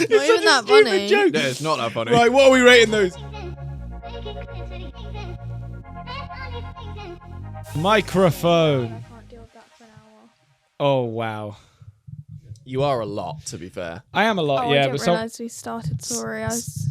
Not even that funny. Joke. No, it's not that funny. Right, what are we rating those? Microphone. Can't deal with that for an hour. Oh, wow. You are a lot, to be fair. I am a lot, I yeah. didn't But realise we started. Sorry, I was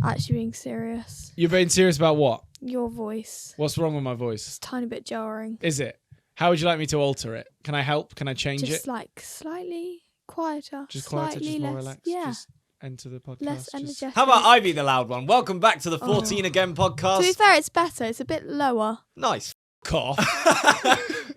actually being serious. You're being serious about what? Your voice. What's wrong with my voice? It's a tiny bit jarring. Is it? How would you like me to alter it? Can I help? Can I change Just it? like slightly quieter. Just quieter, slightly just more less, relaxed. Yeah. Just enter the podcast. Less just... energetic. How about I be the loud one? Welcome back to the 14 Again podcast. To be fair, it's better. It's a bit lower. Nice. Cough.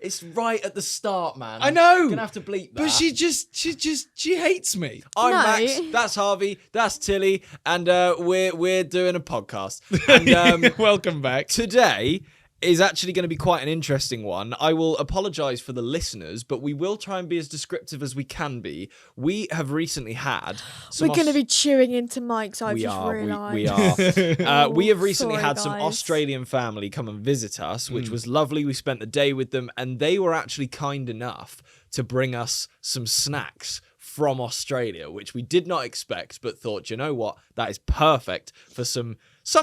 It's right at the start, man. I know. You're gonna have to bleep that. But she hates me. I'm No. Max. That's Harvey. That's Tilly, and we're doing a podcast. And Welcome back. today is actually going to be quite an interesting one. I will apologise for the listeners, but we will try and be as descriptive as we can be. We have recently had. We're going to be chewing into mics. I've just realised. We are. We have recently Sorry, had some guys. Australian family come and visit us, which was lovely. We spent the day with them, and they were actually kind enough to bring us some snacks from Australia, which we did not expect, but thought, you know what, that is perfect for some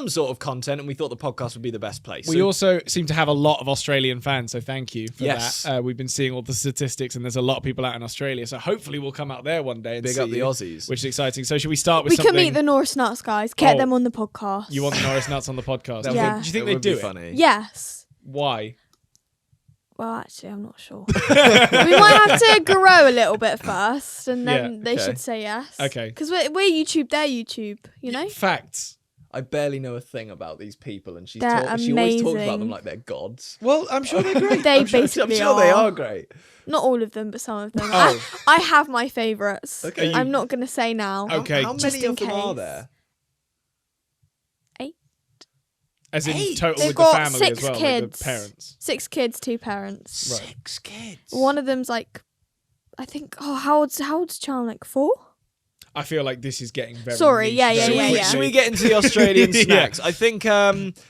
sort of content, and we thought the podcast would be the best place. We also seem to have a lot of Australian fans, so thank you for Yes. that. We've been seeing all the statistics, and there's a lot of people out in Australia, so hopefully we'll come out there one day and Big see up the you, Aussies. which is exciting. So should we start with We something? can meet the Norris Nuts guys. Get Oh. them on the podcast. You want the Norris Nuts on the podcast? That Yeah. Do you think That they would do be it? funny. Yes. Why? Well, actually, I'm not sure. We might have to grow a little bit first, and then Yeah, they okay. should say yes. Okay. Because we're YouTube, they're YouTube, you know? Facts. I barely know a thing about these people, and she They're always talks about amazing. them like they're gods. Well, I'm sure they're great. They I'm sure basically they are great. Not all of them, but some of them. Oh. I have my favourites. Okay. I'm not going to say now. Okay. How Just many in of them are case. there? As in Hey, total they've with the got family 6 as well, with kids. the parents. 6 kids, 2 parents. Right. 6 kids. One of them's like, I think, how old's Charles? Like 4? I feel like this is getting very Sorry, niche yeah, very yeah, yeah. Should we get into the Australian Yeah. snacks? I think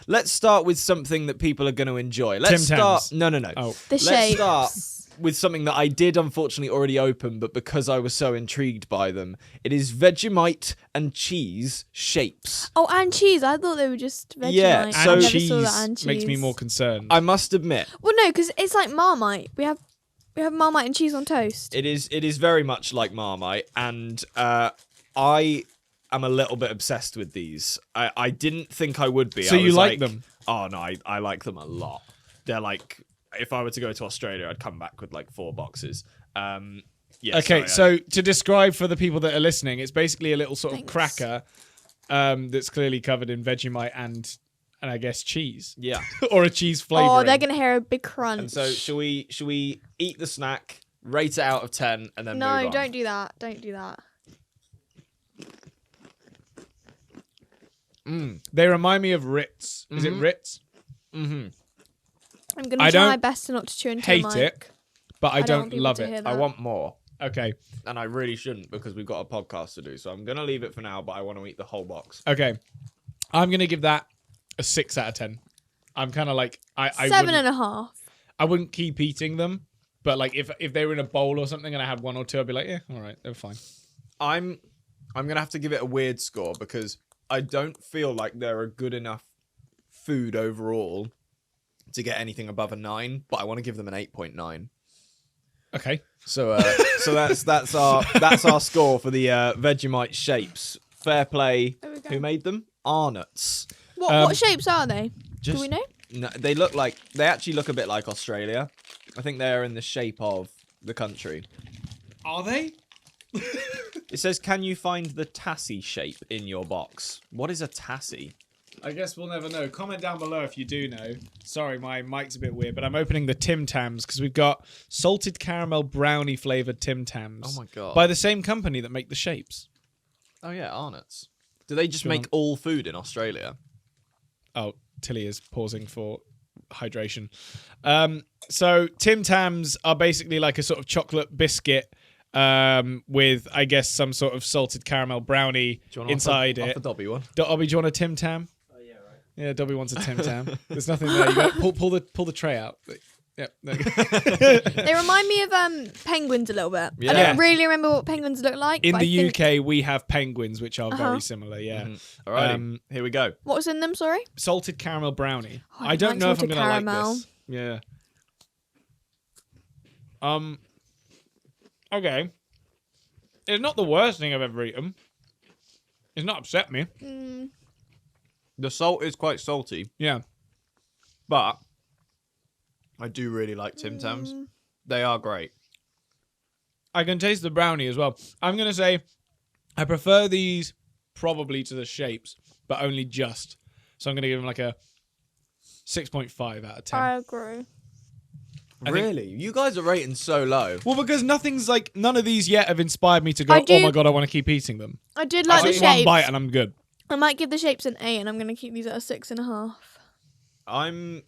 let's start with something that people are going to enjoy. Let's Tim start. Tams. No. Oh, The Let's shapes. start with something that I did unfortunately already open, but because I was so intrigued by them, it is Vegemite and cheese shapes. Oh, and cheese. I thought they were just Vegemite. Yeah, and so- I never cheese saw that and cheese. makes me more concerned. I must admit, Well, no, because it's like Marmite. We have Marmite and cheese on toast. it is very much like Marmite, and I am a little bit obsessed with these. I didn't think I would be. So I you was like them? Oh no, I like them a lot. They're like, if I were to go to Australia, I'd come back with like 4 boxes. Yeah. Okay, sorry, so to describe for the people that are listening, it's basically a little sort of Thanks. cracker that's clearly covered in Vegemite and I guess cheese yeah. or a cheese flavoring. Oh, they're gonna hear a big crunch. And so should we eat the snack, rate it out of 10, and then move No, on? don't do that. Don't do that. They remind me of Ritz. Is it Ritz? I'm I gonna try don't my best to not to chew into Hate the mic. it, but I don't don't want people love to hear it. that. I want more, Okay, and I really shouldn't because we've got a podcast to do. So I'm gonna leave it for now, but I want to eat the whole box. okay. I'm gonna give that a 6 out of 10. I'm kind of like I 7.5. I wouldn't keep eating them, but like if they were in a bowl or something and I had 1 or 2, I'd be like, yeah, all right, they're fine. I'm gonna have to give it a weird score because I don't feel like they're a good enough food overall to get anything above a 9, but I want to give them an 8.9. Okay. So that's our score for the Vegemite shapes. Fair play. There we go. Who made them? Arnott's. What shapes are they? Do just- we know? No, they actually look a bit like Australia. I think they're in the shape of the country. Are they? It says, "Can you find the tassie shape in your box?" What is a tassie? I guess we'll never know. Comment down below if you do know. Sorry, my mic's a bit weird, but I'm opening the Tim Tams because we've got salted caramel brownie flavored Tim Tams. Oh my God. By the same company that make the shapes. Oh yeah, Arnott's. Do they just Do you make want- all food in Australia? Oh, Tilly is pausing for hydration. So Tim Tams are basically like a sort of chocolate biscuit with, I guess, some sort of salted caramel brownie Do you want inside off it. the Dobby one? Dobby, do you want a Tim Tam? Oh yeah, right. Yeah, Dobby wants a Tim Tam. There's nothing there. You got pull the tray out. Yep. They remind me of penguins a little bit. Yeah. I don't really remember what penguins look like. In but the I think... UK, we have penguins, which are very similar. Yeah. All right, here we go. What was in them? Sorry. Salted caramel brownie. Oh, I don't like know if I'm salted gonna like caramel. this. Yeah. Okay. It's not the worst thing I've ever eaten. It's not upset me. The salt is quite salty, Yeah. but I do really like Tim Tams. They are great. I can taste the brownie as well. I'm going to say I prefer these probably to the shapes, but only just. So I'm going to give them like a 6.5 out of 10. I agree. Really? You guys are rating so low. Well, because none of these yet have inspired me to go, I do- oh my God, I want to keep eating them. I did I like the eat one shapes. bite and I'm good. I might give the shapes an 8, and I'm going to keep these at a 6.5. I'm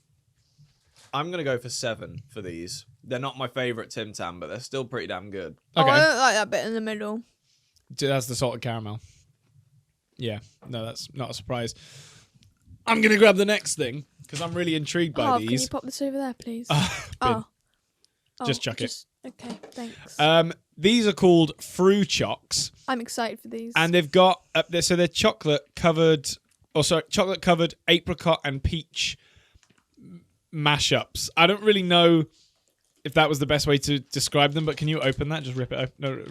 gonna go for 7 for these. They're not my favourite Tim Tam, but they're still pretty damn good. Oh, Okay. I don't like that bit in the middle. That's the salted caramel. Yeah. No, that's not a surprise. I'm going to grab the next thing because I'm really intrigued by Can these. you pop this over there, please? Bin. Just chuck it. Okay, thanks. These are called Froo Chocks, I'm excited for these. and they've got so they're chocolate covered apricot and peach mashups. I don't really know if that was the best way to describe them, but can you open that? Just rip it open. No,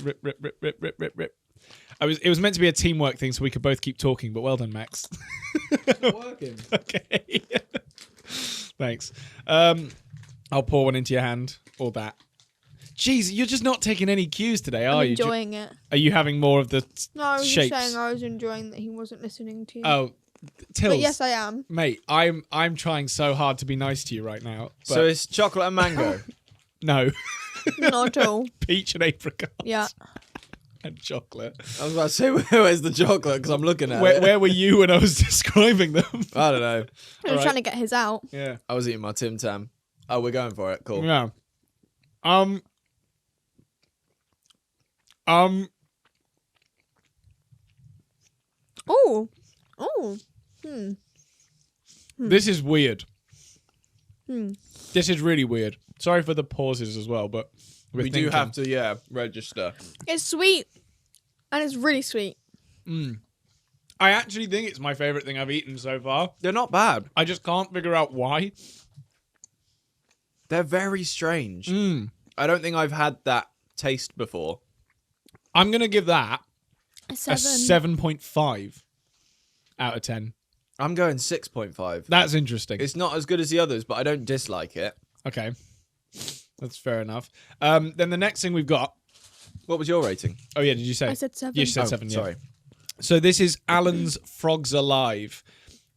rip. It was meant to be a teamwork thing, so we could both keep talking. But well done, Max. Working. Okay. Thanks. I'll pour one into your hand. Or that. Jeez, you're just not taking any cues today, are I'm you? enjoying it. Are you having more of the No, I was shapes? just saying I was enjoying that he wasn't listening to you. Oh, Tills. But yes, I am. Mate, I'm trying so hard to be nice to you right now. But So it's chocolate and mango. no. Not at all. Peach and apricot. Yeah. And chocolate. I was about to say, where's the chocolate? Because I'm looking at it. Where were you when I was describing them? I don't know. I was trying to get his out. Yeah. I was eating my Tim Tam. Oh, we're going for it. Cool. Yeah. Oh. This is weird. Hmm. This is really weird. Sorry for the pauses as well, but We do have to, register. It's sweet. And it's really sweet. I actually think it's my favorite thing I've eaten so far. They're not bad. I just can't figure out why. They're very strange. I don't think I've had that taste before. I'm going to give that A a 7. 7.5 out of 10. I'm going 6.5. That's interesting. It's not as good as the others, but I don't dislike it. Okay. That's fair enough. Then the next thing we've got... What was your rating? Oh, yeah, did you say? I said 7. You said Oh, 7, yeah. sorry. So this is Alan's Frogs Alive.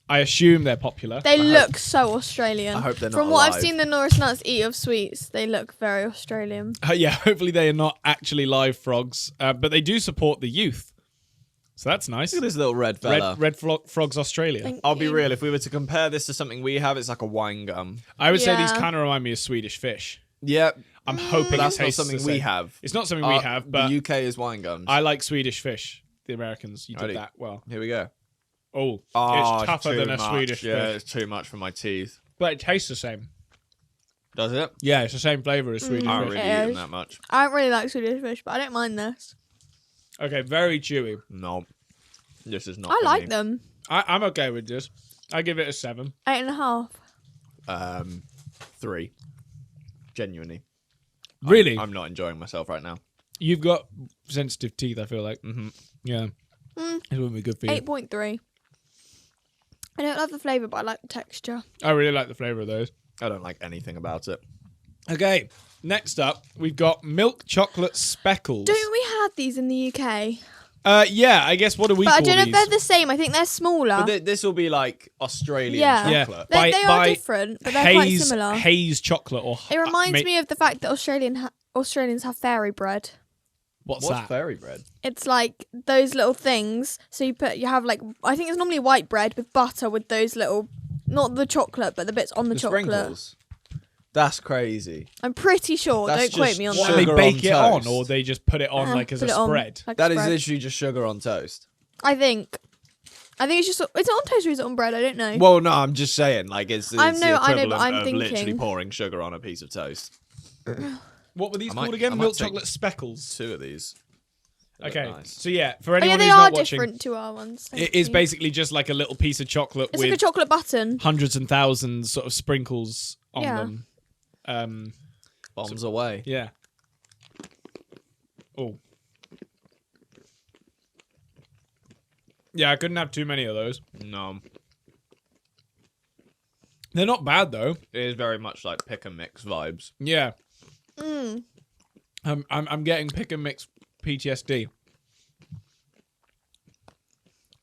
I assume they're popular. They look so Australian. I hope they're not From what alive. I've seen the Norris Nuts eat of sweets, they look very Australian. Yeah, hopefully they are not actually live frogs, but they do support the youth. So that's nice. Look at this little red fella. Red Frogs Australia. Thank I'll be you. real. If we were to compare this to something we have, it's like a wine gum. I would say these Yeah. kind of remind me of Swedish fish. Yeah, I'm hoping but that's it not tastes something the we same. have. It's not something we have, but the UK is wine gums. I like Swedish fish. The Americans, you did Ready? that well. Here we go. Oh, it's tougher too than a much. Swedish Yeah, fish. it's too much for my teeth. But it tastes the same. Does it? Yeah, it's the same flavour as Swedish I haven't fish. really It eaten is. that much. I don't really like Swedish fish, but I don't mind this. Okay, very chewy. No, this is not. I for like me. them. I'm okay with this. I give it a 7. 8.5. 3. Genuinely. Really? I'm not enjoying myself right now. You've got sensitive teeth, I feel like. Mm-hmm. Yeah. It wouldn't be good for you. 8.3. I don't love the flavour, but I like the texture. I really like the flavour of those. I don't like anything about it. Okay, next up, we've got milk chocolate speckles. Don't we have these in the UK? Yeah, I guess what do we But I call don't know if these? they're the same. I think they're smaller. But this will be like Australian Yeah. Yeah. chocolate. They are by different, but they're quite haze, similar. haze chocolate or It reminds me of the fact that Australians have fairy bread. What's What's that? fairy bread? It's like those little things. So you have like, I think it's normally white bread with butter with those little, not the chocolate, but the bits on the chocolate. Sprinkles. That's crazy. I'm pretty sure. That's Don't quote just me on What, that. and they Sugar bake on it on, toast. or they just put it on like as a Put it on spread? like a That is spread. literally just sugar on toast. I think. I think it's just. Is it on toast or is it on bread? I don't know. Well, no, I'm just saying, like, it's the I know, equivalent but I'm of literally thinking. pouring sugar on a piece of toast. What were these I might- called again? I might Milk take- chocolate speckles. 2 of these. They look Okay, nice. so yeah, for Oh anyone yeah, they who's are not watching, different to our ones. it Thank is you. basically just like a little piece of chocolate It's with like a chocolate button. hundreds and thousands sort of sprinkles on Yeah. them. Bombs away. Yeah. Oh. Yeah, I couldn't have too many of those. No. They're not bad though. It is very much like pick and mix vibes. Yeah. Mm. I'm getting pick and mix PTSD.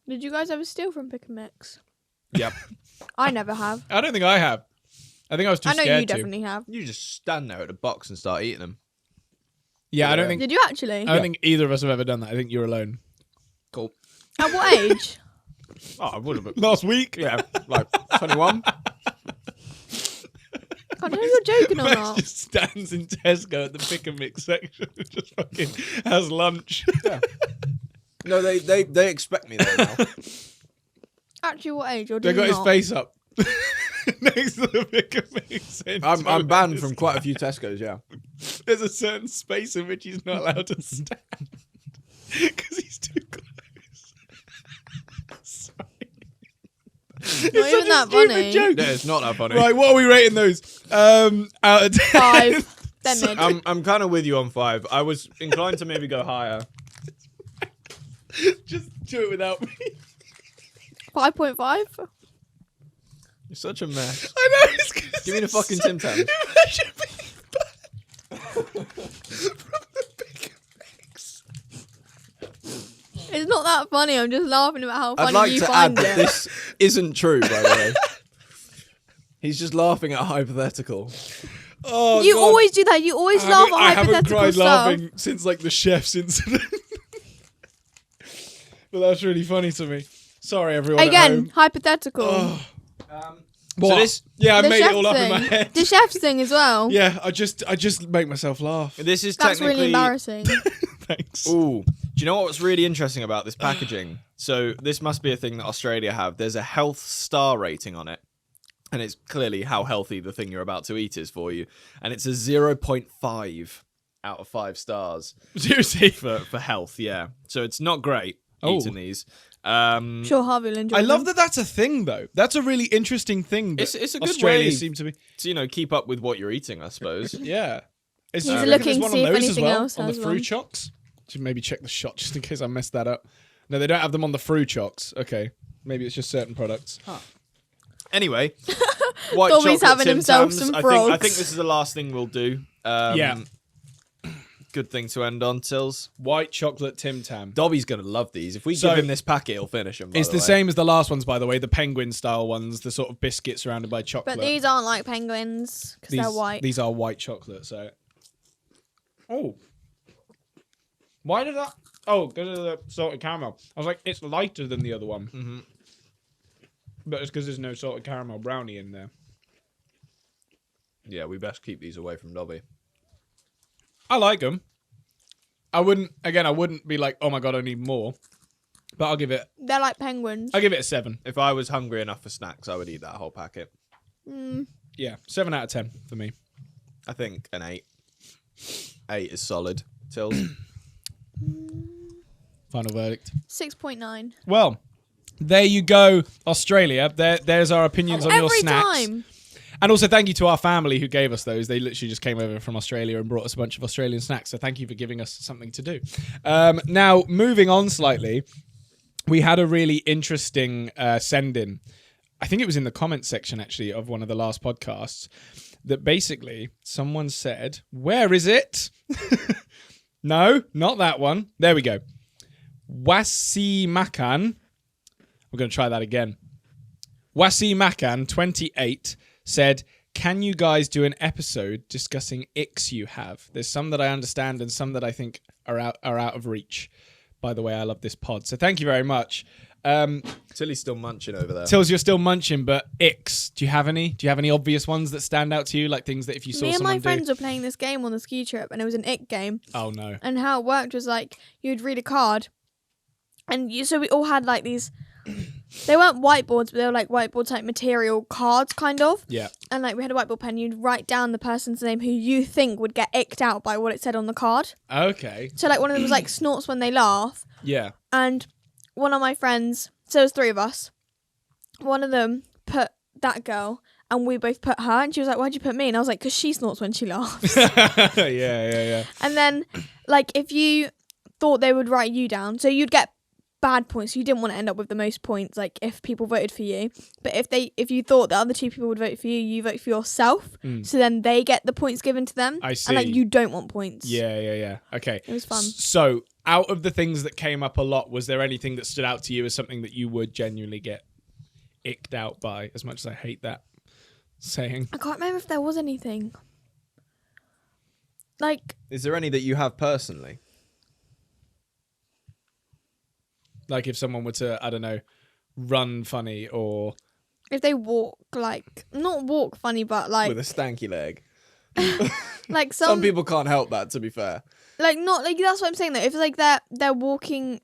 Did you guys ever steal from Pick and Mix? Yep. I never have. I don't think I have. I think I was too I know scared you to. definitely have. You just stand there at a box and start eating them. Yeah, I don't think Did you actually? I don't think either of us have ever done that. I think you're alone. Cool. At what age? Oh, I would have. Last week? Yeah, like 21. I don't know if you're joking or Max not. just stands in Tesco at the pick and mix section and just fucking has lunch. No, they expect me there now. Actually, what age? Or do They you got his not? face up next to the pick and mix. I'm banned from quite a few Tesco's, yeah. There's a certain space in which he's not allowed to stand because he's too close. Sorry. Not even that funny. Joke. No, it's not that funny. Right, what are we rating those? Out of 10. 5. They're mid. I'm kind of with you on 5. I was inclined to maybe go higher. Just do it without me. 5.5. You're such a mess. I know. It's 'cause Give me the it's fucking Tim Tams. Imagine being banned from the pick and mix. It's not that funny. I'm just laughing about how I'd funny like you to find add it. that this isn't true, by the way. He's just laughing at a hypothetical. Oh, You God. always do that. You always laugh I at haven't hypothetical cried stuff. laughing since like the chef's incident. But that's really funny to me. Sorry, everyone. at Again, home. hypothetical. Oh. So this Yeah, I The made it chef all up in my thing. head. The chef's thing as well. Yeah, I just make myself laugh. this is That's technically really embarrassing. Thanks. Ooh. Do you know what's really interesting about this packaging? So this must be a thing that Australia have. There's a health star rating on it. And it's clearly how healthy the thing you're about to eat is for you. And it's a 0.5 out of 5 stars Seriously. for health, yeah. So it's not great eating these. Sure, Harvey will enjoy I love them. that that's a thing, though. That's a really interesting thing. That It's a good Australia way seem to be. to, keep up with what you're eating, I suppose. Yeah. It's, He's I reckon looking there's to one see on if those as anything well, else on the has fruit one. chocks. Should maybe check the shot just in case I messed that up. No, they don't have them on the fruit chocks. Okay. Maybe it's just certain products. Anyway, white Dobby's chocolate having Tim himself Tams. some I frogs. think this is the last thing we'll do. Yeah. Good thing to end on, Tills. White chocolate Tim Tam. Dobby's going to love these. If we So- give him this packet, he'll finish them. It's the same as the last ones, by the way. The penguin style ones, the sort of biscuit surrounded by chocolate. But these aren't like penguins because they're white. These are white chocolate. So, oh, why did that? Oh, because of the salted caramel. I was like, it's lighter than the other one. Mm-hmm. But it's because there's no salted caramel brownie in there. Yeah, we best keep these away from Dobby. I like them. I wouldn't be like, oh my god, I need more. But I'll give it They're like penguins. a 7. If I was hungry enough for snacks, I would eat that whole packet. Yeah, 7 out of 10 for me. I think an 8. 8 is solid. Tills. Final verdict. 6.9. Well, there you go, Australia. There's our opinions on your Every snacks. time. And also thank you to our family who gave us those. They literally just came over from Australia and brought us a bunch of Australian snacks. So thank you for giving us something to do. Now, moving on slightly, we had a really interesting send-in. I think it was in the comments section, actually, of one of the last podcasts, that basically someone said, where is it? No, not that one. There we go. Wasimakan. We're going to try that again. Wasimakan 28 said, can you guys do an episode discussing icks you have? There's some that I understand and some that I think are out of reach. By the way, I love this pod. So thank you very much. Tilly's still munching over there. Tills, you're still munching, but icks, do you have any? Do you have any obvious ones that stand out to you? Like things that if you saw Me and someone my friends do? were playing this game on the ski trip, and it was an ick game. Oh, no. And how it worked was like you'd read a card, and so we all had like these they weren't whiteboards, but they were like whiteboard type material cards, kind of. Yeah. And like we had a whiteboard pen. You'd write down the person's name who you think would get icked out by what it said on the card. Okay. So like one of them was like snorts when they laugh. Yeah. And one of my friends, so there's 3 of us. One of them put that girl, and we both put her. And she was like, "Why'd you put me?" And I was like, "Because she snorts when she laughs." Yeah. And then, like, if you thought they would write you down, so you'd get bad points. You didn't want to end up with the most points, like if people voted for you. But if you thought the other 2 people would vote for you, you vote for yourself. So then they get the points given to them. I see. And like you don't want points. Yeah. Okay. It was fun. So, out of the things that came up a lot, was there anything that stood out to you as something that you would genuinely get icked out by? As much as I hate that saying. I can't remember if there was anything. Like, Is there any that you have personally? Like if someone were to, I don't know, run funny or... if they walk, like, not walk funny, but like... With a stanky leg. like Some people can't help that, to be fair. Like, not, like, that's what I'm saying, though. If, like, they're walking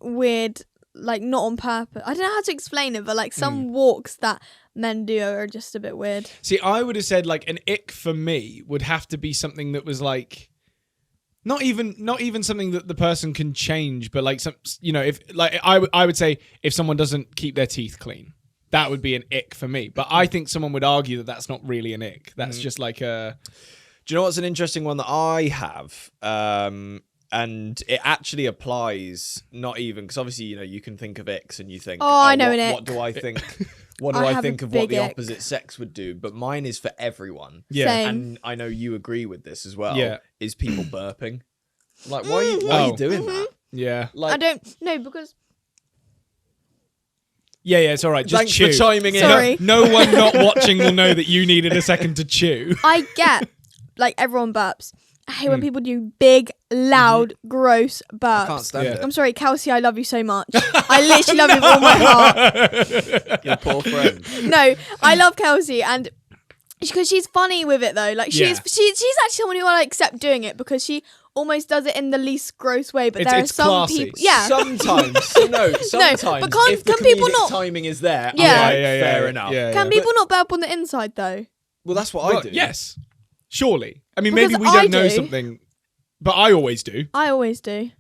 weird, like, not on purpose. I don't know how to explain it, but, like, some walks that men do are just a bit weird. See, I would have said, like, an ick for me would have to be something that was, like... Not even something that the person can change, but like some, you know, if like I would say if someone doesn't keep their teeth clean, that would be an ick for me. But I think someone would argue that that's not really an ick. That's just like a. Do you know what's an interesting one that I have? And it actually applies not even because obviously you can think of icks and you think, I know an ick. What do I think? What do I I have think a of what big the ick. opposite sex would do? But mine is for everyone. Yeah. Same. And I know you agree with this as well. Yeah. Is people burping? Like, why are you doing that? Yeah. Like, I don't know, because... Yeah, it's all right. Just Thanks chew. for chiming in. Sorry. No one not watching will know that you needed a second to chew. I get, like, everyone burps. I hate when people do big, loud, gross burps. I can't stand Yeah. it. I'm sorry, Kelsey, I love you so much. I literally love you with all my heart. Your poor friend. No, I love Kelsey, and because she's funny with it though. Like she's actually someone who I accept doing it because she almost does it in the least gross way. But there are it's some classy. people, yeah. Sometimes, sometimes. but can if the people comedic not- timing is there, Yeah. I'm like, fair enough. Can people not burp on the inside though? Well, that's what I do. Yes. Surely. I mean, Because maybe we I don't know do. something, but I always do. I always do.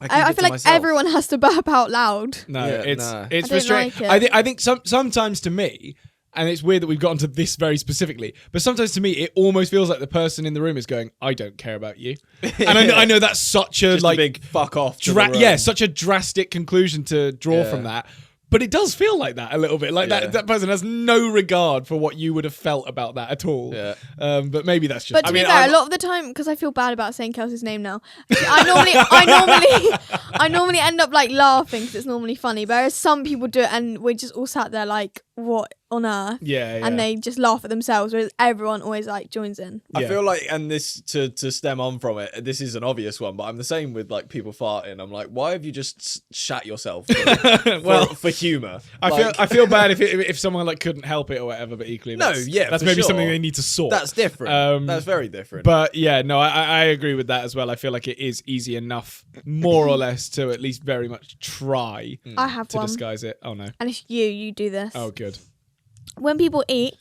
keep I it feel to like myself. everyone has to burp out loud. No, Yeah, it's no. it's I don't frustrating. like it. I think sometimes to me, and it's weird that we've gotten to this very specifically, but sometimes to me it almost feels like the person in the room is going, "I don't care about you," and I know that's such a Just like a big fuck off. To the room. such a drastic conclusion to draw from that. But it does feel like that a little bit. Like that person has no regard for what you would have felt about that at all. Yeah. But maybe that's just. But to be fair, a lot of the time, because I feel bad about saying Kelsey's name now, I normally end up like laughing because it's normally funny. Whereas some people do it and we're just all sat there like, what on earth? Yeah. And they just laugh at themselves, whereas everyone always like joins in. I feel like, and this to stem on from it, this is an obvious one, but I'm the same with like people farting. I'm like, why have you just shat yourself? For humor. I feel bad if someone like couldn't help it or whatever, but equally, that's for maybe sure. something they need to sort. That's different. That's very different. But yeah, no, I agree with that as well. I feel like it is easy enough, more or less, to at least very much try I have to one. disguise it. Oh no. And it's you do this. Oh, good. When people eat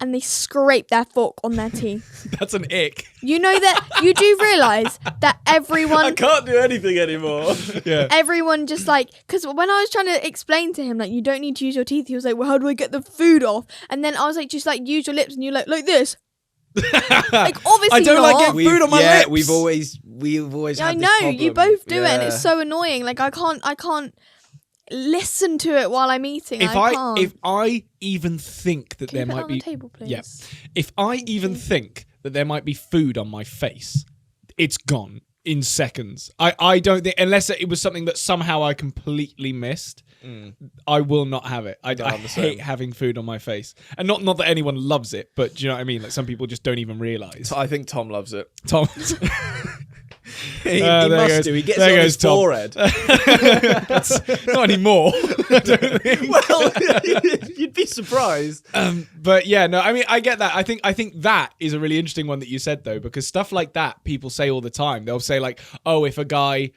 and they scrape their fork on their teeth. That's an ick. You know that, you do realise that I everyone... can't do anything anymore. Yeah. Everyone just like, because when I was trying to explain to him like you don't need to use your teeth, he was like, well, how do I get the food off? And then I was like, just like use your lips, and you're like this. Like obviously I don't not. like getting food on my lips. We've always Yeah, I had this know problem. you both do it, and Yeah. it's so annoying. Like I can't listen to it while I'm eating. If can't. I even think that Can you there put it might on be the table, please? Yeah. If I even think that there might be food on my face, it's gone in seconds. I don't think, unless it was something that somehow I completely missed, I will not have it. I I'm the hate same. having food on my face. And not that anyone loves it, but do you know what I mean? Like some people just don't even realise. I think Tom loves it. Tom. He there must goes- do. He gets there it on goes his Tom. forehead. Not anymore. I don't think. Well, you'd be surprised. But yeah, no, I mean, I get that. I think that is a really interesting one that you said though, because stuff like that people say all the time. They'll say like, oh, if a guy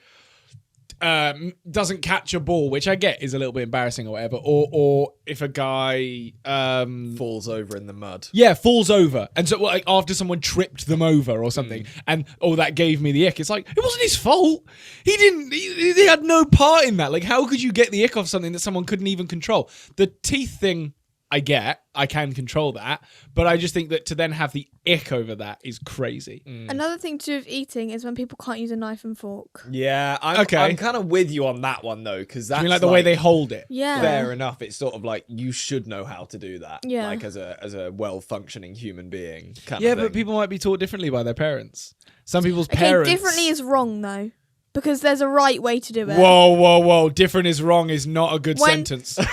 doesn't catch a ball, which I get is a little bit embarrassing or whatever, or if a guy falls over in the mud. Yeah, falls over. And so like after someone tripped them over or something and that gave me the ick. It's like, it wasn't his fault. He had no part in that. Like, how could you get the ick off something that someone couldn't even control? The teeth thing, I can control that, but I just think that to then have the ick over that is crazy. Another thing to do with eating is when people can't use a knife and fork. Yeah, I'm kind of with you on that one though, because that's the way they hold it. Yeah, fair enough. It's sort of like you should know how to do that. Yeah, like as a well-functioning human being. Kind Yeah, of thing. but people might be taught differently by their parents. Some people's parents. Differently is wrong though. Because there's a right way to do it. Whoa. Different is wrong is not a good sentence. No.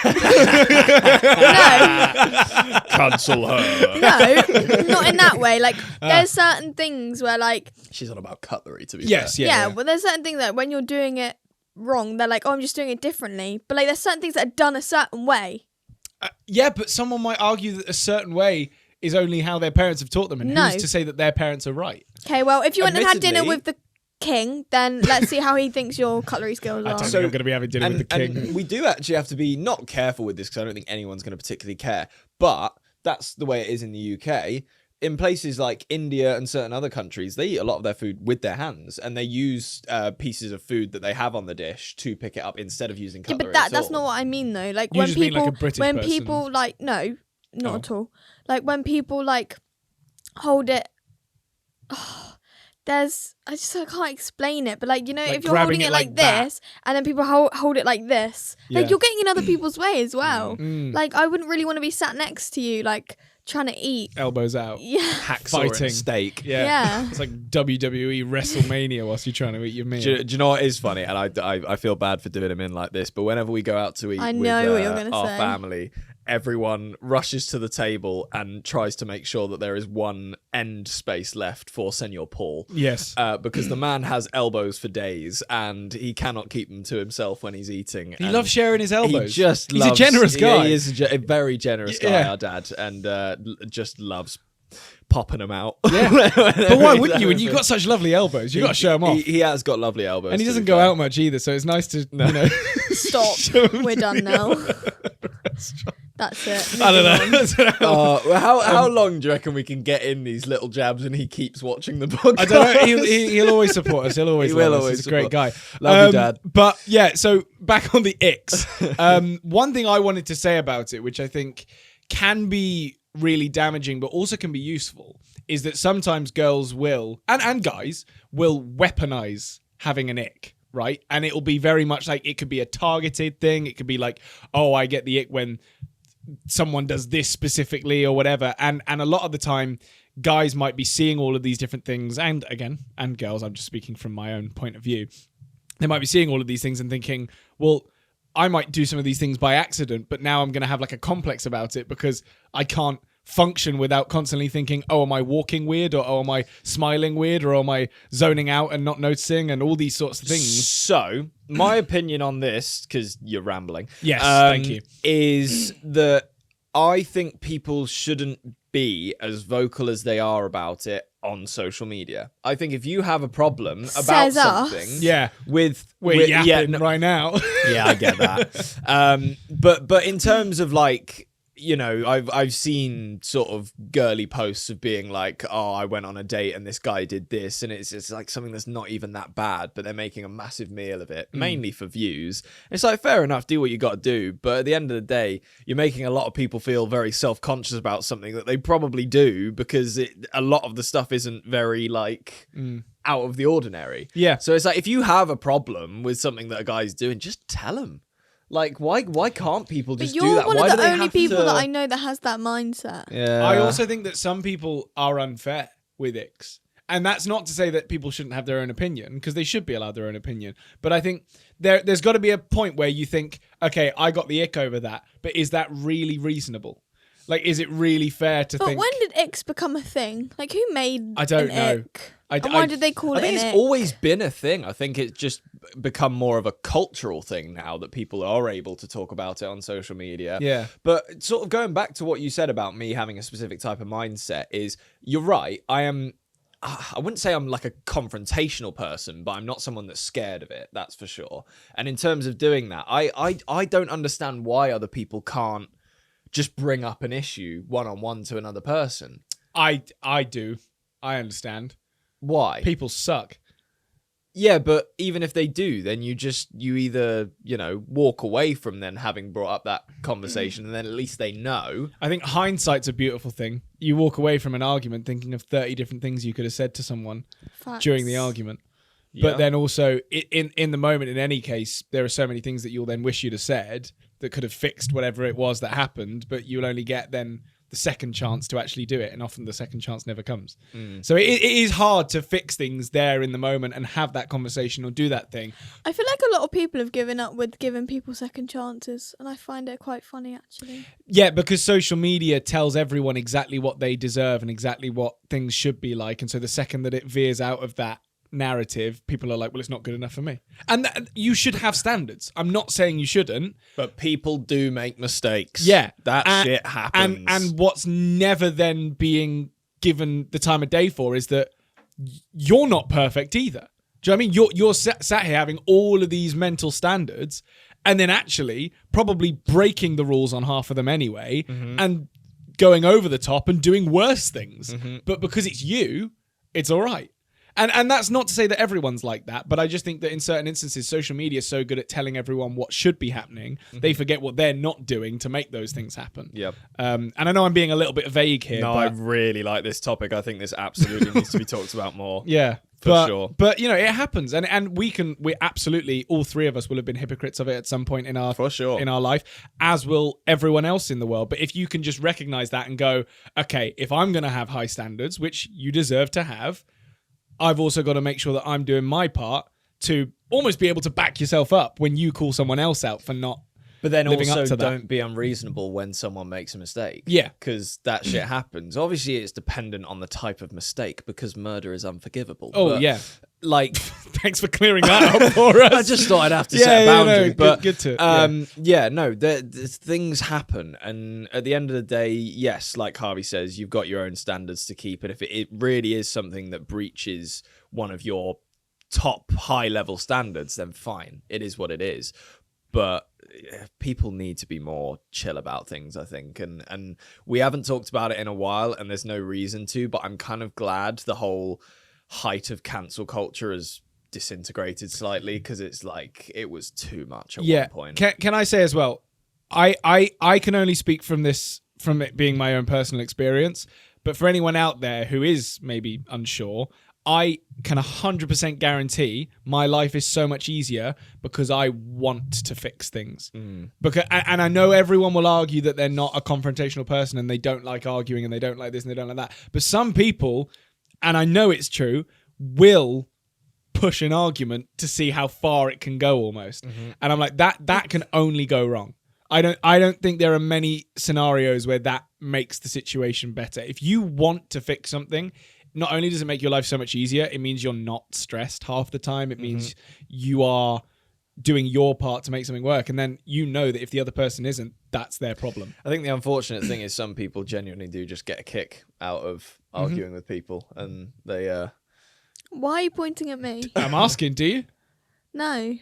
Cancel her. No, not in that way. Like, there's certain things where, like... She's on about cutlery, to be yes, fair. yeah. But there's certain things that when you're doing it wrong, they're like, oh, I'm just doing it differently. But, like, there's certain things that are done a certain way. Yeah, but someone might argue that a certain way is only how their parents have taught them. And who's to say that their parents are right? Okay, well, if you went and had dinner Admittedly- with the king, then let's see how he thinks your cutlery skills I are. don't think I'm going to be having dinner with the king. And we do actually have to be not careful with this because I don't think anyone's going to particularly care. But that's the way it is in the UK. In places like India and certain other countries, they eat a lot of their food with their hands, and they use pieces of food that they have on the dish to pick it up instead of using cutlery. But that's not what I mean though. Like You when just mean people, like a British when person. people like no, not at all. Like when people like hold it. I can't explain it, but like, you know, Like if you're holding grabbing it it like like that. this and then people hold it like this, like you're getting in other people's way as well. Like I wouldn't really want to be sat next to you like trying to eat. Elbows out. Yeah. hacksaw Fighting. and steak. Yeah. It's like WWE WrestleMania whilst you're trying to eat your meal. Do you know what is funny? And I feel bad for doing him in like this, but whenever we go out to eat I with know what you're gonna our say. family, everyone rushes to the table and tries to make sure that there is one end space left for Senor Paul. Yes. Because the man has elbows for days and he cannot keep them to himself when he's eating. He loves sharing his elbows. He's a generous guy. Yeah, he is a very generous guy, our dad, and just loves popping them out. Yeah. But why wouldn't you? When you've got such lovely elbows, you've got to show them off. He has got lovely elbows. And he to doesn't be go fair. out much either, so it's nice to, you know. Stop. We're done now. That's it. I don't know. How long do you reckon we can get in these little jabs and he keeps watching the podcast? I don't know. He'll always support us. He'll always He will love us. always He's a great guy. Love you, Dad. But yeah, so back on the icks. One thing I wanted to say about it, which I think can be really damaging, but also can be useful, is that sometimes girls will, and guys, will weaponize having an ick. Right. And it'll be very much like it could be a targeted thing. It could be like, oh, I get the ick when someone does this specifically or whatever. And a lot of the time, guys might be seeing all of these different things. And again, and girls, I'm just speaking from my own point of view. They might be seeing all of these things and thinking, well, I might do some of these things by accident, but now I'm going to have like a complex about it because I can't function without constantly thinking, oh, am I walking weird, or oh, am I smiling weird, or am I zoning out and not noticing, and all these sorts of things. So, my opinion on this, because you're rambling. Yes, thank you. Is that I think people shouldn't be as vocal as they are about it on social media. I think if you have a problem about Says us. something, Yeah. with We're yapping no- right now. yeah, I get that. But in terms of like, you know, I've seen sort of girly posts of being like, oh, I went on a date and this guy did this, and it's like something that's not even that bad, but they're making a massive meal of it, mainly for views. It's like, fair enough, do what you got to do, but at the end of the day, you're making a lot of people feel very self-conscious about something that they probably do because a lot of the stuff isn't very like out of the ordinary. Yeah. So it's like, if you have a problem with something that a guy's doing, just tell him. Like, why can't people just But do you're that? one Why of do the they only have people to... that I know that has that mindset. Yeah. I also think that some people are unfair with icks. And that's not to say that people shouldn't have their own opinion, because they should be allowed their own opinion. But I think there's got to be a point where you think, okay, I got the ick over that, but is that really reasonable? Like, is it really fair to But think... when did icks become a thing? Like, who made I don't an know. ick? And why did they call I it think an it's ick? always been a thing. I think it's just become more of a cultural thing now that people are able to talk about it on social media. Yeah. But sort of going back to what you said about me having a specific type of mindset is, you're right. I wouldn't say I'm like a confrontational person, but I'm not someone that's scared of it. That's for sure. And in terms of doing that, I don't understand why other people can't just bring up an issue one-on-one to another person. I do. I understand. Why? People suck. Yeah, but even if they do, then you either, walk away from then having brought up that conversation, and then at least they know. I think hindsight's a beautiful thing. You walk away from an argument thinking of 30 different things you could have said to someone during the argument. But then also, in the moment, in any case, there are so many things that you'll then wish you'd have said that could have fixed whatever it was that happened, but you'll only get then the second chance to actually do it, and often the second chance never comes. So it is hard to fix things there in the moment and have that conversation or do that thing. I feel like a lot of people have given up with giving people second chances, and I find it quite funny, actually. Yeah, because social media tells everyone exactly what they deserve and exactly what things should be like, and so the second that it veers out of that narrative, people are like, well, it's not good enough for me. And you should have standards. I'm not saying you shouldn't. But people do make mistakes. Yeah. That shit happens. And what's never then being given the time of day for is that you're not perfect either. Do you know what I mean? You're sat here having all of these mental standards and then actually probably breaking the rules on half of them anyway and going over the top and doing worse things. But because it's you, it's all right. And that's not to say that everyone's like that, but I just think that in certain instances, social media is so good at telling everyone what should be happening, they forget what they're not doing to make those things happen. Yep. And I know I'm being a little bit vague here. No, but I really like this topic. I think this absolutely needs to be talked about more. Yeah. For sure. But, it happens. And we absolutely, all three of us will have been hypocrites of it at some point in our life, as will everyone else in the world. But if you can just recognize that and go, okay, if I'm going to have high standards, which you deserve to have, I've also got to make sure that I'm doing my part to almost be able to back yourself up when you call someone else out for not But then living also up to that. don't be unreasonable when someone makes a mistake. Yeah. Because that shit happens. Obviously, it's dependent on the type of mistake because murder is unforgivable. Oh, but, yeah. Like... Thanks for clearing that up for us. I just thought I'd have to set a boundary. But good to... things happen. And at the end of the day, yes, like Harvey says, you've got your own standards to keep. And if it really is something that breaches one of your top high-level standards, then fine. It is what it is. But people need to be more chill about things, I think. And we haven't talked about it in a while, and there's no reason to, but I'm kind of glad the whole height of cancel culture has disintegrated slightly, because it's like it was too much at one point. Can I say as well, I can only speak from it being my own personal experience, but for anyone out there who is maybe unsure, I can 100% guarantee my life is so much easier because I want to fix things. And I know everyone will argue that they're not a confrontational person and they don't like arguing and they don't like this and they don't like that. But some people, and I know it's true, will push an argument to see how far it can go almost. And I'm like, that can only go wrong. I don't think there are many scenarios where that makes the situation better. If you want to fix something, not only does it make your life so much easier, it means you're not stressed half the time. It means you are doing your part to make something work. And then you know that if the other person isn't, that's their problem. I think the unfortunate thing is some people genuinely do just get a kick out of arguing with people. And they... Why are you pointing at me? I'm asking, do you? No.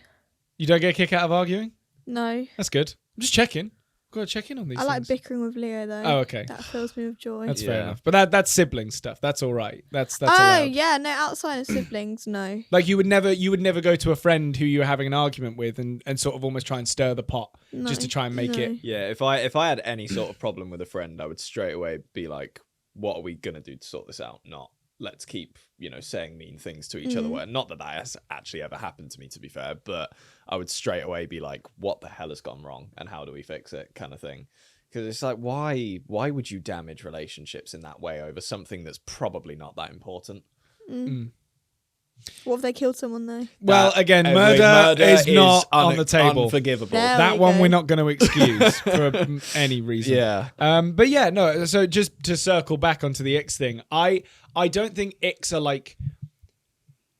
You don't get a kick out of arguing? No. That's good. I'm just checking. Got to check in on these I like things. bickering with Leo, though. Oh, okay. That fills me with joy. That's fair enough. But that's sibling stuff. That's all right. That's oh, allowed. yeah. No, outside of siblings, no. Like you would never go to a friend who you were having an argument with and sort of almost try and stir the pot just to try and make it. Yeah, if I had any sort of problem with a friend, I would straight away be like, what are we going to do to sort this out? Not, let's keep, saying mean things to each other. Not that has actually ever happened to me, to be fair, but I would straight away be like, what the hell has gone wrong and how do we fix it, kind of thing. Because it's like, why would you damage relationships in that way over something that's probably not that important? What if they killed someone, though? Well, again, murder is not on the table. Unforgivable. That one we're not going to excuse for any reason. Yeah. But yeah, no. So just to circle back onto the Icks thing, I don't think Icks are like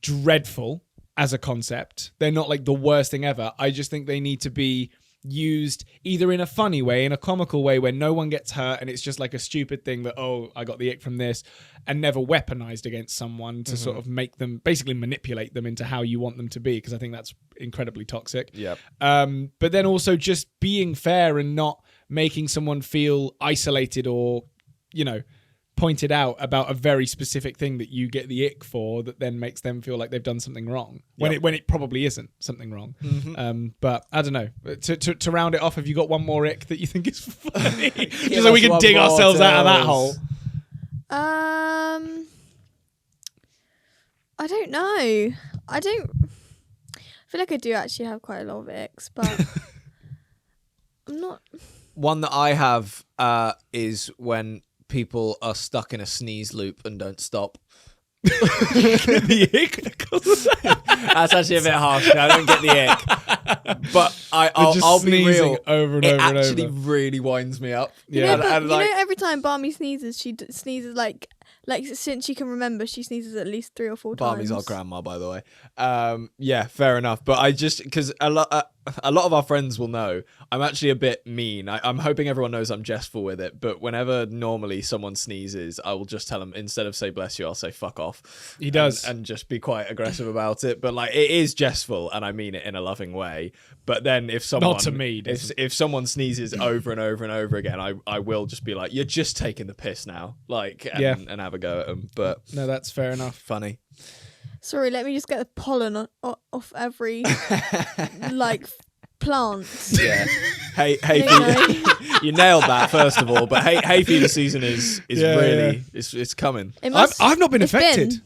dreadful as a concept. They're not like the worst thing ever. I just think they need to be used either in a funny way, in a comical way where no one gets hurt and it's just like a stupid thing that, oh, I got the ick from this, and never weaponized against someone to sort of make them, basically manipulate them into how you want them to be, because I think that's incredibly toxic. Yep. But then also just being fair and not making someone feel isolated or, you know, pointed out about a very specific thing that you get the ick for, that then makes them feel like they've done something wrong when it probably isn't something wrong. But I don't know. To round it off, have you got one more ick that you think is funny, just so we can dig ourselves out of that hole? I don't know. I feel like I do actually have quite a lot of icks, but I'm not. One that I have is when people are stuck in a sneeze loop and don't stop. The ick because of that? That's actually a bit harsh. I don't get the ick, but I'll be real. Over and it over and actually over. really winds me up. Yeah. You know, every time Barmy sneezes, she sneezes like since she can remember, she sneezes at least 3 or 4 times. Barmy's our grandma, by the way. Yeah, fair enough. But I just, because a lot of our friends will know, I'm actually a bit mean. I'm hoping everyone knows I'm jestful with it. But whenever normally someone sneezes, I will just tell them, instead of say bless you, I'll say fuck off. He does. And just be quite aggressive about it. But like, it is jestful, and I mean it in a loving way. But then if someone, Not to me, if someone sneezes over and over and over again, I will just be like, you're just taking the piss now, like, and have a go at them. But no, that's fair enough. Funny. Sorry, let me just get the pollen off every like plant. Yeah. Hay fever. You nailed that, first of all. But hay fever season is really it's coming. I've not been affected.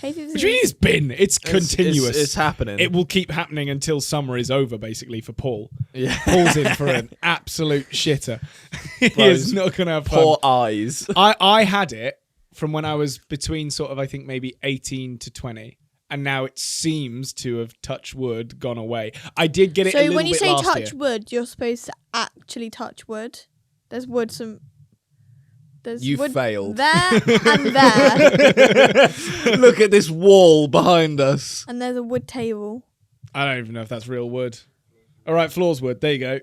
Hay fever What do you mean it's been? It's continuous. It's happening. It will keep happening until summer is over, basically, for Paul. Yeah. Paul's in for an absolute shitter. He is not going to have fun. Poor eyes. I had it from when I was between sort of, I think, maybe 18 to 20. And now it seems to have, touch wood, gone away. I did get it a little bit last year. So when you say touch wood, you're supposed to actually touch wood. There's wood You wood failed. there and there. Look at this wall behind us. And there's a wood table. I don't even know if that's real wood. All right, floor's wood. There you go.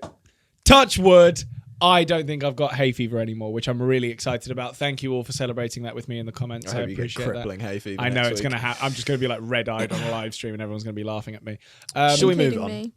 Touch wood. I don't think I've got hay fever anymore, which I'm really excited about. Thank you all for celebrating that with me in the comments. I appreciate crippling hay fever. I know it's going to happen. I'm just going to be like red-eyed on a live stream and everyone's going to be laughing at me. Shall we move Including on? me.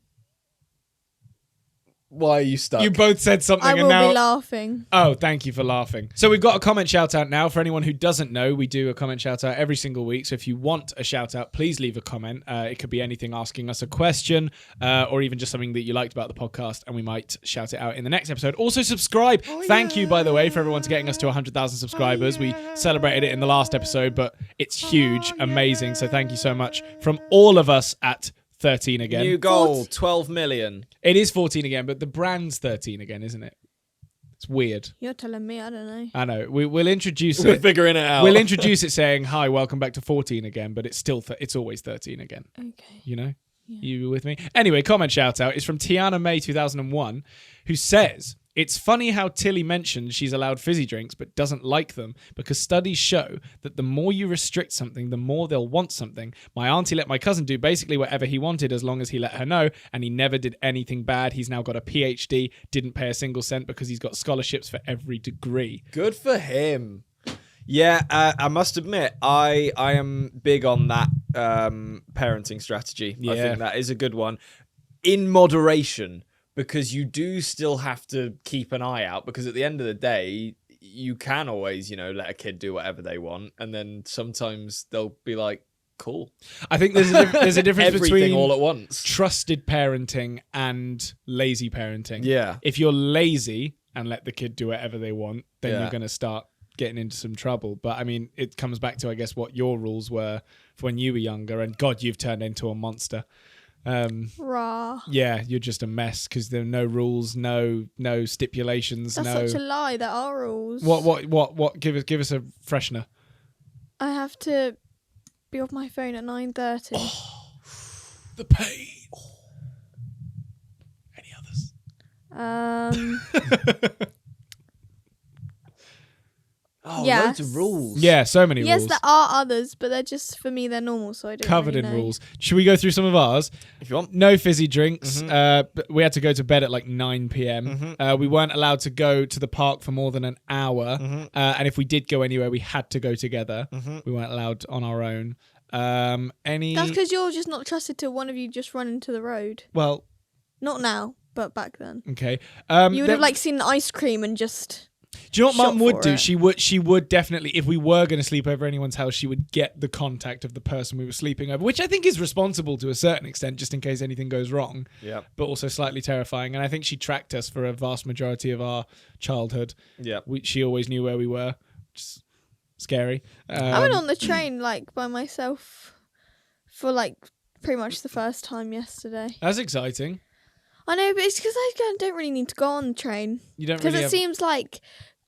Why are you stuck? You both said something I and will now... be laughing. Oh, thank you for laughing. So we've got a comment shout out now. For anyone who doesn't know, we do a comment shout out every single week. So if you want a shout out, please leave a comment. It could be anything, asking us a question, or even just something that you liked about the podcast, and we might shout it out in the next episode. Also subscribe. Thank you, by the way, for everyone getting us to 100,000 subscribers. We celebrated it in the last episode, but it's huge, amazing. So thank you so much from all of us at 13 again. New goal, 12 million. It is 14 again, but the brand's 13 again, isn't it? It's weird. You're telling me, I don't know. I know. We'll introduce We're it. figuring it out. We'll introduce it saying, hi, welcome back to 14 again, but it's still, it's always 13 again. Okay. You know? Yeah. You with me? Anyway, comment shout out is from Tiana May 2001, who says, it's funny how Tilly mentioned she's allowed fizzy drinks but doesn't like them because studies show that the more you restrict something, the more they'll want something. My auntie let my cousin do basically whatever he wanted as long as he let her know, and he never did anything bad. He's now got a PhD, didn't pay a single cent because he's got scholarships for every degree. Good for him. Yeah, I must admit, I am big on that parenting strategy. Yeah. I think that is a good one. In moderation, because you do still have to keep an eye out, because at the end of the day, you can always, let a kid do whatever they want, and then sometimes they'll be like, cool. I think there's a difference Everything between all at once. trusted parenting and lazy parenting. Yeah. If you're lazy and let the kid do whatever they want, then Yeah. you're going to start getting into some trouble. But I mean, it comes back to, I guess, what your rules were for when you were younger, and God, you've turned into a monster. Rah. Yeah, you're just a mess because there are no rules, no stipulations. That's no. such a lie. There are rules. What? Give us a freshener. I have to be off my phone at 9:30. The pain. Any others? Oh, Yes. loads of rules. Yeah, so many Yes, rules. there are others, but they're just, for me, they're normal, so I don't Covered really in know. rules. Should we go through some of ours? If you want. No fizzy drinks. Mm-hmm. But we had to go to bed at like 9 p.m. We weren't allowed to go to the park for more than an hour. And if we did go anywhere, we had to go together. We weren't allowed on our own. That's because you're just not trusted till one of you just run into the road. Well, Not now, but back then. okay. You would have like seen the ice cream and just... Do you know what Mum shot would for do? it. She would definitely, if we were going to sleep over anyone's house, she would get the contact of the person we were sleeping over, which I think is responsible to a certain extent, just in case anything goes wrong. Yeah. But also slightly terrifying. And I think she tracked us for a vast majority of our childhood. Yeah. She always knew where we were, which is scary. I went on the train like by myself for like pretty much the first time yesterday. That's exciting. I know, but it's because I don't really need to go on the train. You don't Because really it seems like,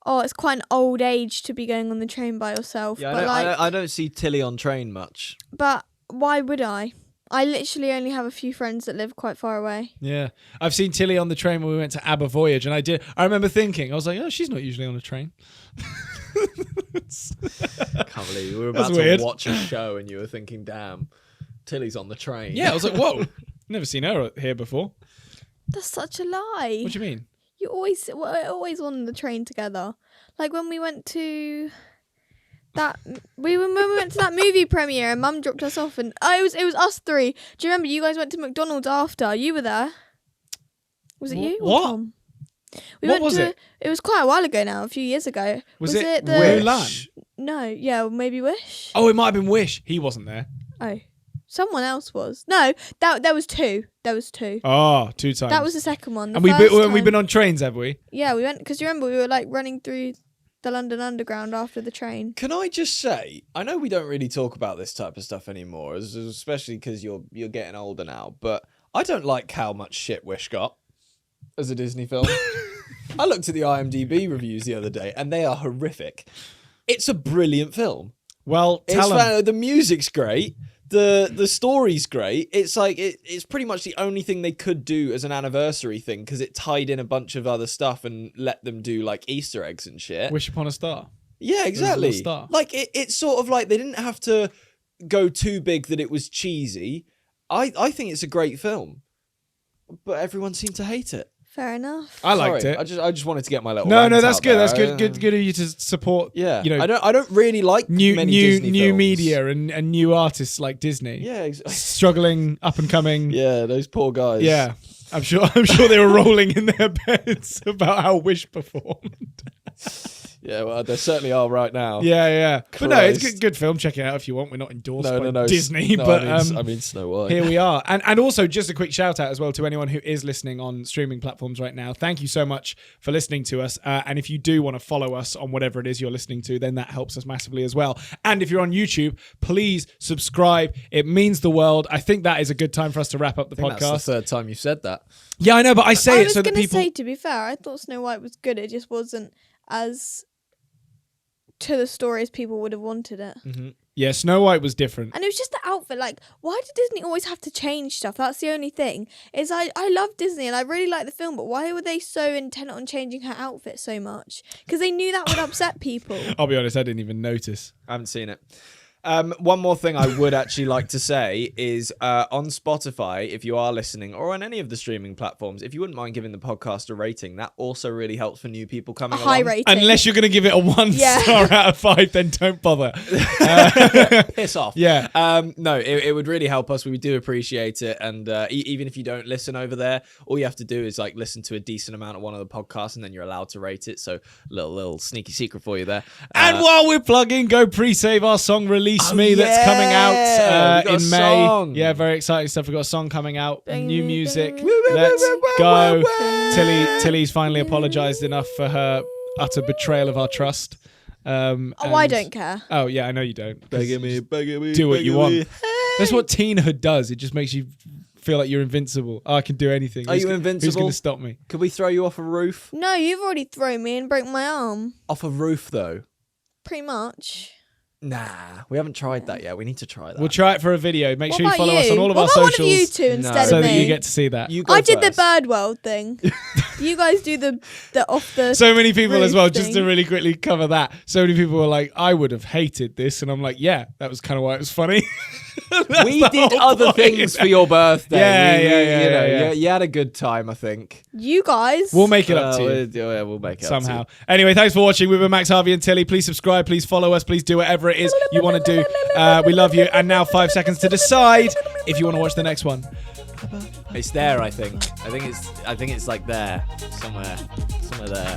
it's quite an old age to be going on the train by yourself. Yeah, but I don't see Tilly on train much. But why would I? I literally only have a few friends that live quite far away. Yeah. I've seen Tilly on the train when we went to ABBA Voyage, and I remember thinking, I was like, oh, she's not usually on a train. Can't believe we were That's about weird. to watch a show and you were thinking, damn, Tilly's on the train. Yeah, I was like, whoa, never seen her here before. That's such a lie. What do you mean? We're always on the train together. Like when we went to that, when we went to that movie premiere and Mum dropped us off, and it was us three. Do you remember? You guys went to McDonald's after. You were there. Was it you? Or What? Tom? What was it? It was quite a while ago now, a few years ago. Was it the Mulan? No, yeah, maybe Wish. Oh, it might have been Wish. He wasn't there. Oh, someone else was. No, there was two. There was two. Oh, 2 times. That was the second one. And we've been on trains, have we? Yeah, we went because you remember we were like running through the London Underground after the train. Can I just say, I know we don't really talk about this type of stuff anymore, especially because you're getting older now, but I don't like how much shit Wish got as a Disney film. I looked at the IMDb reviews the other day, and they are horrific. It's a brilliant film. Well, tell 'em. The music's great. The story's great. It's like it's pretty much the only thing they could do as an anniversary thing because it tied in a bunch of other stuff and let them do like Easter eggs and shit. Wish Upon a Star. Yeah, exactly. Little star. Like it's sort of like they didn't have to go too big that it was cheesy. I think it's a great film, but everyone seemed to hate it. Fair enough. I liked Sorry, it. I just wanted to get my little No, rant that's out good. there. That's good. Good of you to support. Yeah, you know, I don't really like new many Disney films. media and new artists like Disney. Yeah, struggling up and coming. yeah, those poor guys. Yeah, I'm sure they were rolling in their beds about how Wish performed. Yeah, well, they certainly are right now. Yeah. But no, it's Christ. good film. Check it out if you want. We're not endorsed by No, Disney, no, but I mean Snow White. here we are. And also, just a quick shout out as well to anyone who is listening on streaming platforms right now. Thank you so much for listening to us. And if you do want to follow us on whatever it is you're listening to, then that helps us massively as well. And if you're on YouTube, please subscribe. It means the world. I think that is a good time for us to wrap up the I think podcast. that's the third time you've said that. Yeah, I know, but I say I it was so that gonna people. say, to be fair, I thought Snow White was good. It just wasn't as to the story as people would have wanted it. Yeah, Snow White was different. And it was just the outfit. Like, why did Disney always have to change stuff? That's the only thing. Is I love Disney and I really like the film, but why were they so intent on changing her outfit so much? Because they knew that would upset people. I'll be honest, I didn't even notice. I haven't seen it. One more thing I would actually like to say is on Spotify, if you are listening, or on any of the streaming platforms, if you wouldn't mind giving the podcast a rating, that also really helps for new people coming A high along. rating. Unless you're going to give it a 1 star out of 5, then don't bother. Piss off. Yeah. No, it would really help us. We do appreciate it. And even if you don't listen over there, all you have to do is like listen to a decent amount of one of the podcasts and then you're allowed to rate it. So little sneaky secret for you there. And while we're plugging, go pre-save our song Release Me that's coming yeah! out We got in a May. song. Yeah, very exciting stuff. We've got a song coming out, Bing, new bing, music. bing. Let's go. bing. Tilly's finally apologised enough for her utter betrayal of our trust. I don't care. Oh, yeah, I know you don't. Begging me. Do what you want. Hey! That's what teenhood does. It just makes you feel like you're invincible. Oh, I can do anything. Are you Who's invincible? going to stop me? Could we throw you off a roof? No, you've already thrown me and broke my arm. Off a roof, though? Pretty much. Nah, we haven't tried that yet. We need to try that. We'll try it for a video. Make What sure you about follow us you? on all of What our about socials one of you two instead so of that me? you get to see that. You go I did the first. bird world thing. You guys do the off the. So many people as well, roof just to thing. really quickly cover that. So many people were like, I would have hated this. And I'm like, yeah, that was kind of why it was funny. We did other things for your birthday. Yeah, you know, yeah. you had a good time, I think. You guys. We'll make it up to you. We'll make it Somehow. up to Anyway, thanks for watching. We've been Max, Harvey, and Tilly. Please subscribe. Please follow us. Please do whatever it is you want to do. We love you. And now 5 seconds to decide if you want to watch the next one. you. It's there, I think. I think it's like there somewhere there.